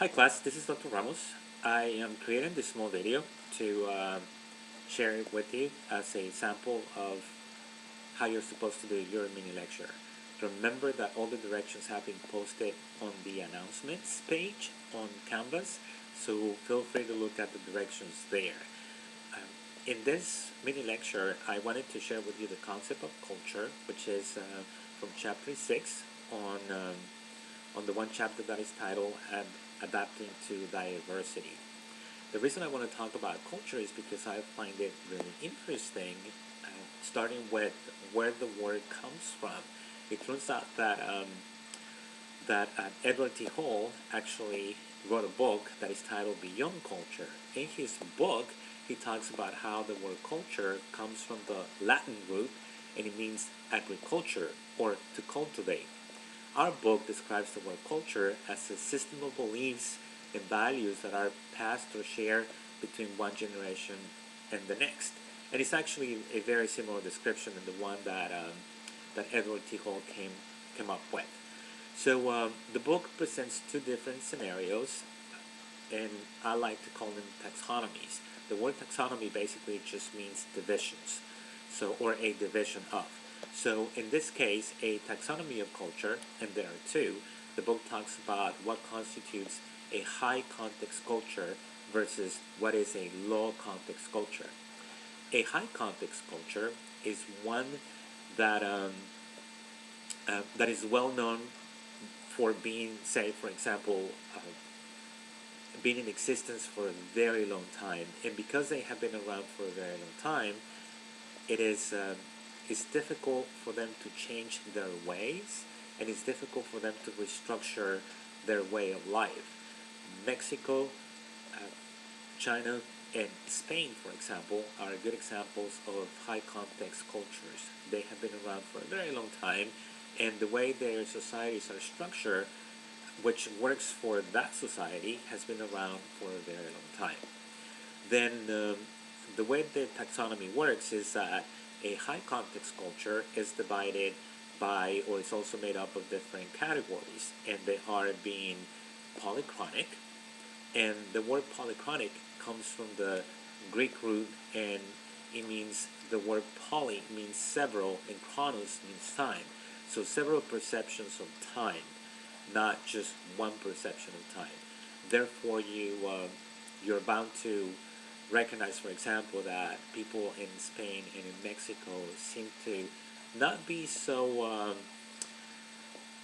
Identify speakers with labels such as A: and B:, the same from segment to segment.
A: Hi class, this is Dr. Ramos. I am creating this small video to share it with you as a sample of how you're supposed to do your mini lecture. Remember that all the directions have been posted on the announcements page on Canvas, so feel free to look at the directions there. In this mini lecture, I wanted to share with you the concept of culture, which is from chapter 6 on the one chapter that is titled Adapting to Diversity. The reason I want to talk about culture is because I find it really interesting, starting with where the word comes from. It turns out that Edward T. Hall actually wrote a book that is titled Beyond Culture. In his book, he talks about how the word culture comes from the Latin root and it means agriculture or to cultivate. Our book describes the word culture as a system of beliefs and values that are passed or shared between one generation and the next. And it's actually a very similar description than the one that Edward T. Hall came up with. So the book presents two different scenarios, and I like to call them taxonomies. The word taxonomy basically just means divisions, or a division of. So in this case, a taxonomy of culture, and there are two. The book talks about what constitutes a high context culture versus what is a low context culture. A high context culture is one that that is well known for being, say, for example, been in existence for a very long time, and because they have been around for a very long time, it is it's difficult for them to change their ways, and it's difficult for them to restructure their way of life. Mexico, uh, China, and Spain, for example, are good examples of high context cultures. They have been around for a very long time, and the way their societies are structured, which works for that society, has been around for a very long time. Then the way the taxonomy works is that a high context culture is divided by, or it's also made up of different categories, and they are being polychronic. And the word polychronic comes from the Greek root, and it means, the word poly means several, and chronos means time. So several perceptions of time, not just one perception of time. Therefore, you're bound to recognize, for example, that people in Spain and in Mexico seem to not be so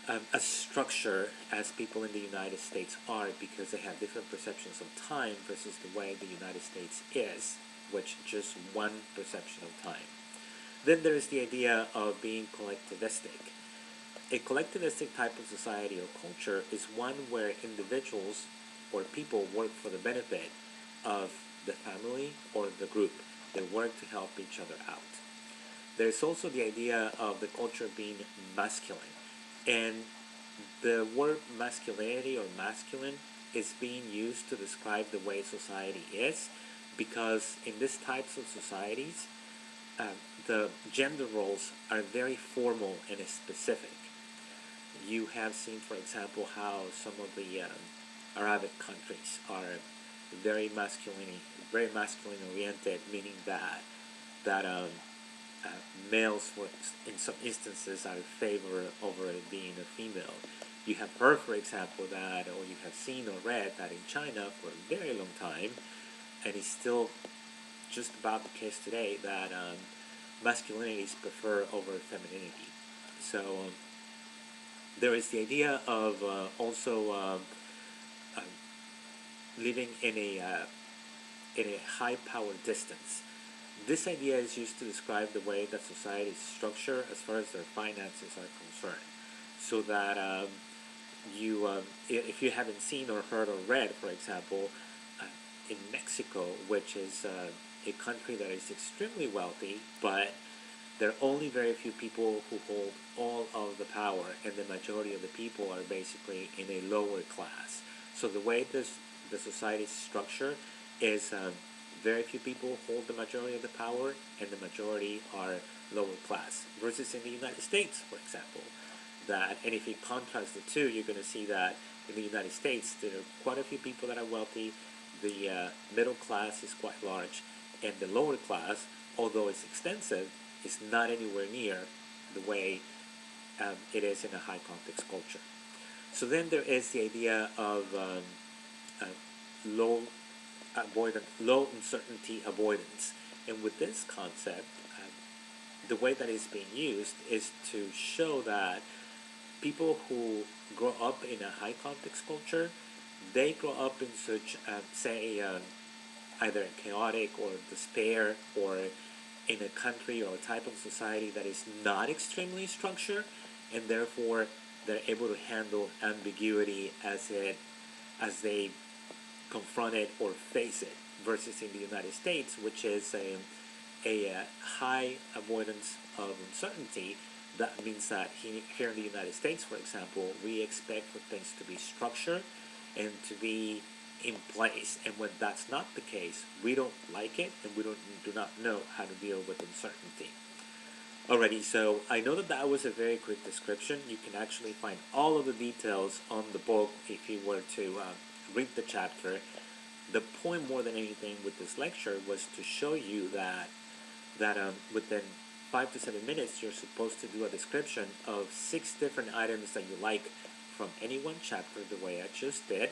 A: a structure as people in the United States are, because they have different perceptions of time versus the way the United States is, which just one perception of time. Then there is the idea of being collectivistic. A collectivistic type of society or culture is one where individuals or people work for the benefit of the family or the group. They work to help each other out. There's also the idea of the culture being masculine. And the word masculinity or masculine is being used to describe the way society is, because in these types of societies, the gender roles are very formal and specific. You have seen, for example, how some of the Arabic countries are very masculine oriented, meaning that males, in some instances, are favored over being a female. You have heard, for example, that, or you have seen or read that in China for a very long time, and it's still just about the case today, that masculinity is preferred over femininity. So there is the idea of also living in a high power distance. This idea is used to describe the way that society is structured as far as their finances are concerned. So that if you haven't seen or heard or read, for example, in Mexico, which is a country that is extremely wealthy, but there are only very few people who hold all of the power, and the majority of the people are basically in a lower class. So the way the society is structured is very few people hold the majority of the power, and the majority are lower class. Versus in the United States, for example, and if you contrast the two, you're going to see that in the United States, there are quite a few people that are wealthy. The middle class is quite large, and the lower class, although it's extensive, is not anywhere near the way it is in a high context culture. So then there is the idea of uh, low low uncertainty avoidance, and with this concept, the way that it's being used is to show that people who grow up in a high context culture, they grow up in such, say, either chaotic or despair, or in a country or a type of society that is not extremely structured, and therefore they're able to handle ambiguity as they confront it or face it, versus in the United States, which is a high avoidance of uncertainty. That means that here in the United States, for example, we expect for things to be structured and to be in place. And when that's not the case, we don't like it, and we do not know how to deal with uncertainty. Alrighty, so I know that that was a very quick description. You can actually find all of the details on the book if you were to read the chapter. The point more than anything with this lecture was to show you that within 5 to 7 minutes, you're supposed to do a description of 6 different items that you like from any one chapter, the way I just did.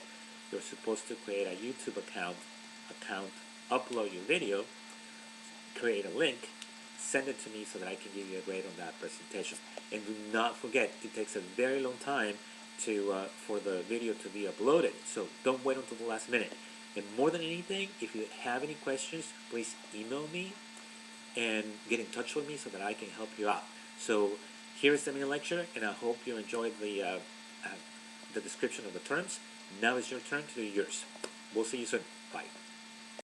A: You're supposed to create a YouTube account, upload your video, create a link, send it to me so that I can give you a grade on that presentation. And do not forget, it takes a very long time for the video to be uploaded, so don't wait until the last minute. And more than anything, if you have any questions, please email me and get in touch with me so that I can help you out. So here is the main lecture, and I hope you enjoyed the description of the terms. Now it's your turn to do yours. We'll see you soon. Bye.